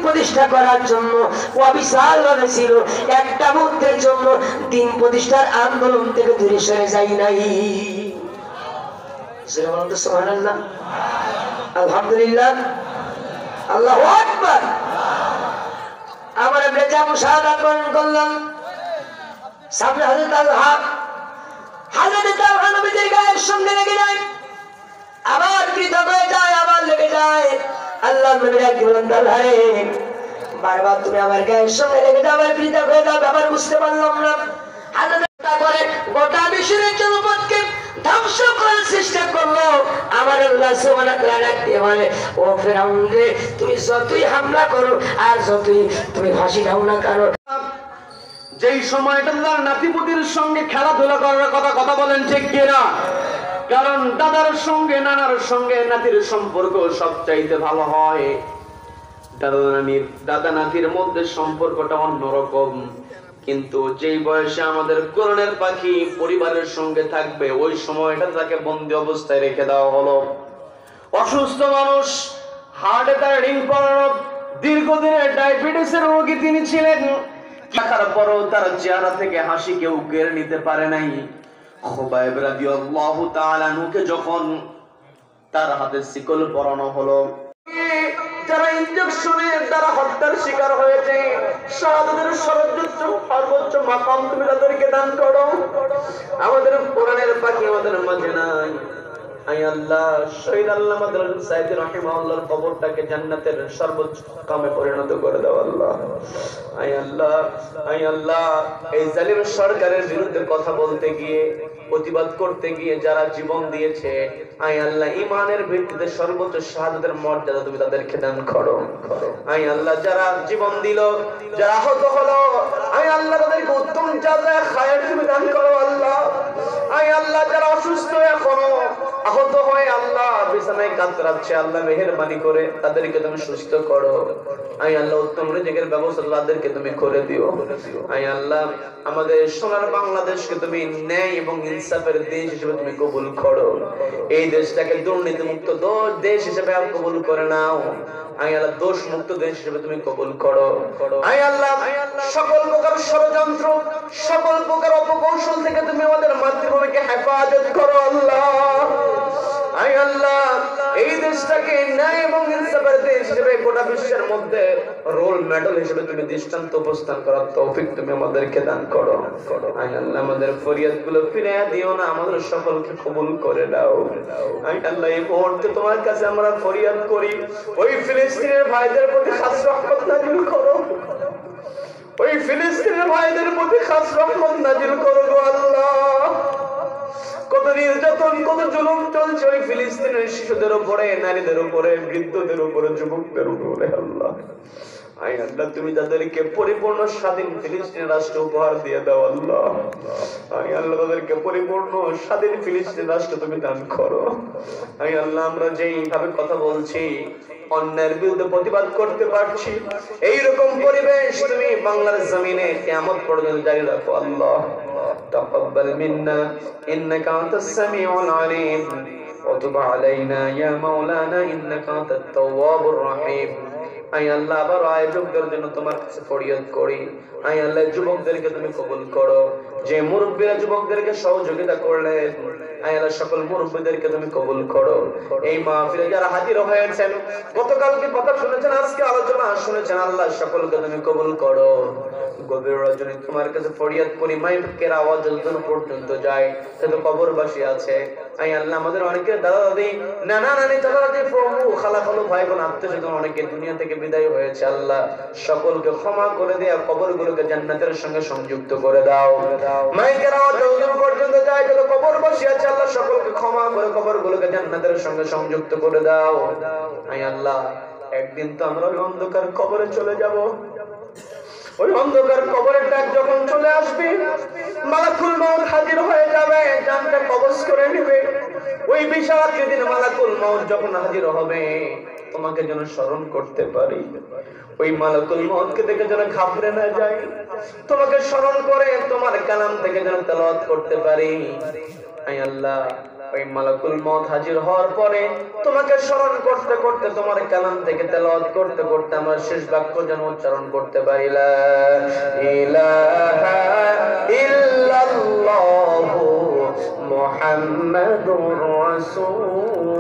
প্রতিষ্ঠা করার জন্য অবিশাল ভাবে ছিল, একটা মুহূর্তের জন্য দিন প্রতিষ্ঠার আন্দোলন থেকে দূরে সরে যাই নাই। সুবহানাল্লাহ, আলহামদুলিল্লাহ, আল্লাহু আকবার। আমরা বেজা মুশাহাদাত বরণ করলাম। সামনে হযরত তালহা, হযরত তালহা নবীর গায়ের সঙ্গে লেগে যায়, আবার পৃথক হয়ে যায়, আবার লেগে যায়। আল্লাহ নবী ডাক দিলেন, তালহা রে, বারবার তুমি আমার গায়ের সঙ্গে লেগে যাও, আবার পৃথক হয়ে যাও, আবার বুঝতে পারলাম না। হযরত করে গোটা বিশ্বের জনপদকে ধ্বংস করার চেষ্টা করলো। আমার আল্লাহ সুবহানাহু ওয়া তাআলা ডাক দিয়ে বলে, ও ফিরআউন রে, তুমি যতই হামলা করো আর যতই তুমি ফাঁসি দাও না কেন, যেই সময়টা তার নাতিপুতির সঙ্গে খেলাধুলা করার কথা বলেন ঠিক কিনা? কারণ দাদার সঙ্গে নানার সঙ্গে নাতির সম্পর্ক সবচাইতে ভালো হয়। দাদা নাতির মধ্যে সম্পর্কটা অন্যরকম। কিন্তু যেই বয়সে আমাদের কোরআনের পাখি পরিবারের সঙ্গে থাকবে, ওই সময়টা তাকে বন্দি অবস্থায় রেখে দেওয়া হলো। অসুস্থ মানুষ, হার্ট অ্যাটাক করানো, দীর্ঘদিনের ডায়াবেটিসের রোগী তিনি ছিলেন। দেখার পরও তার চেহারা থেকে হাসি কেউ কেড়ে নিতে পারে নাই। খুবাইব রাদিয়াল্লাহু তাআলা আনহুকে যখন তার হাতে শিকল পরানো হলো, যারা ইনজেকশনের দ্বারা হত্যার শিকার হয়েছে, শাহাদাতের সর্বোচ্চ মাকাম তুমি তাদেরকে দান করো। আমাদের কোরআনের পাখি আমাদের মাঝে নাই। আয় আল্লাহ, শহীদ আল্লামা দারুল সাইদি রাহিমাহুল্লাহর কবরটাকে জান্নাতের সর্বোচ্চ কামে পরিণত করে দাও আল্লাহ। আয় আল্লাহ, আয় আল্লাহ, এই জালিম সরকারের বিরুদ্ধে কথা বলতে গিয়ে, প্রতিবাদ করতে গিয়ে যারা জীবন দিয়েছে, আয় আল্লাহ, ঈমানের ভিত্তিতে সর্বোচ্চ শাহাদাতের মর্যাদা তুমি তাদেরকে দান করো। আয় আল্লাহ, যারা জীবন দিল, যারা আহত হলো, আয় আল্লাহ, তাদেরকে উত্তম জাযায়ে খায়ের তুমি দান করো আল্লাহ। আয় আল্লাহ, যারা অসুস্থ এখনো আহত হয়ে আল্লাহ বিছানায় কাতরাচ্ছে, আল্লাহ মেহেরবানি করে তাদেরকে তুমি সুস্থ করো। আয় আল্লাহ, উত্তম রিজিকের ব্যবস্থা তাদেরকে তুমি করে দিও। আয় আল্লাহ, আমাদের সোনার বাংলাদেশকে তুমি ন্যায় এবং ইনসাফের দেশ হিসেবে তুমি কবুল করো। এই দেশটাকে দুর্নীতি মুক্ত দেশ হিসেবে কবুল করে নাও। আয় আল্লাহ, দোষ মুক্ত দেশ হিসেবে তুমি কবুল করো। আয় আল্লাহ, সকল প্রকার ষড়যন্ত্র, সকল প্রকার অপকৌশল থেকে তুমি আমাদের মাতৃভূমিকে হেফাজত করো আল্লাহ। আয় আল্লাহ, এই দেশটাকে ন্যায় এবং ইনসাফের দেশ হিসেবে গোটা বিশ্বের মধ্যে রোল মডেল হিসেবে তুমি দৃষ্টান্ত উপস্থান করার তৌফিক তুমি আমাদেরকে দান করো। আয় আল্লাহ, আমাদের ফরিয়াদগুলো ফিরিয়ে দিও না, আমাদের সকলকে কবুল করে দাও। আয় আল্লাহ, এই মুহূর্তে তোমার কাছে আমরা ফরিয়াদ করি, ওই ফিলিস্তিনের ভাইদের প্রতি খাস রহমত নাজিল করো। ওই ফিলিস্তিনের ভাইদের প্রতি খাস রহমত নাজিল করো গো আল্লাহ। কত নির্যাতন, কত জুলুম চলছে ওই ফিলিস্তিনের শিশুদের উপরে, নারীদের উপরে, বৃদ্ধদের উপরে, যুবকদের উপরে আল্লাহ। আয় আল্লাহ, তুমি তাদেরকে পরিপূর্ণ স্বাধীন ফিলিস্তিন রাষ্ট্র উপহার দিয়ে দাও আল্লাহ। আয় আল্লাহ, তাদেরকে পরিপূর্ণ স্বাধীন ফিলিস্তিন রাষ্ট্র তুমি দান করো। আয় আল্লাহ, আমরা যেইভাবে কথা বলছি, অন্যায়ের বিরুদ্ধে প্রতিবাদ করতে পারছি, এইরকম পরিবেশ তুমি বাংলার জমিনে কিয়ামত পর্যন্ত জারি রাখো আল্লাহ। تقبل منا إنك أنت السميع العليم وتب علينا يا مولانا إنك أنت التواب الرحيم। আয় আল্লাহ, আবার আয়োজকদের জন্য তোমার কাছে ফরিয়াদ করি। আয় আল্লাহ, যুবকদেরকে তুমি কবুল করো, যে মুরব্বীরা যুবকদেরকে সহযোগিতা করলেন, আয় আল্লাহ, সকল মুরব্বীদেরকে তুমি কবুল করো। এই মাহফিলে যারা হাজির হয়েছেন, গতকালকে কথা শুনেছেন, আজকে আলোচনা শুনেছেন, আল্লাহ সকলকে তুমি কবুল করো। গভীর রজনী তোমার কাছে ফরিয়াদ করি, মাইকের আওয়াজ যতদূর পর্যন্ত যায়, যত কবরবাসী আছে, আয় আল্লাহ, আমাদের অনেকে দাদা দাদি, নানা নানি, চাচা চাচি, প্রভু, খালা খালু, ভাই বোন, আত্মীয় স্বজন অনেকে দুনিয়া থেকে বিদায় হয়েছে আল্লাহ, সকলকে ক্ষমা করে দেয়া, কবরগুলোকে জান্নাতের সঙ্গে সংযুক্ত করে দাও। মাইকের আওয়াজ যতদূর পর্যন্ত যায়, যত কবরবাসী আছে আল্লাহ সকলকে ক্ষমা করে কবরগুলোকে জান্নাতের সঙ্গে সংযুক্ত করে দাও। আয় আল্লাহ, একদিন তো আমরা ওই অন্ধকার কবরে চলে যাব। ওই অন্ধকার কবরের ডাক যখন চলে আসবে, মালাকুল মউত হাজির হয়ে যাবে, জানটা কবজ করে নেবে। ওই বিশাল আকৃতির মালাকুল মউত যখন হাজির হবে, তোমাকে যেন স্মরণ করতে পারি, ওই মালাকুল মউতকে দেখে যেন ঘাবড়ে না যাই, তোমাকে স্মরণ করে তোমার কালাম থেকে যেন তেলাওয়াত করতে পারি। আয় আল্লাহ, ওই মালাকুল মউত হাজির হওয়ার পরে তোমাকে স্মরণ করতে করতে তোমার কালাম থেকে তেলাওয়াত করতে করতে আমরা শেষ বাক্য যেন উচ্চারণ করতে পারি লা ইলাহা ইল্লাল্লাহু মুহাম্মাদুর রাসূলুল্লাহ।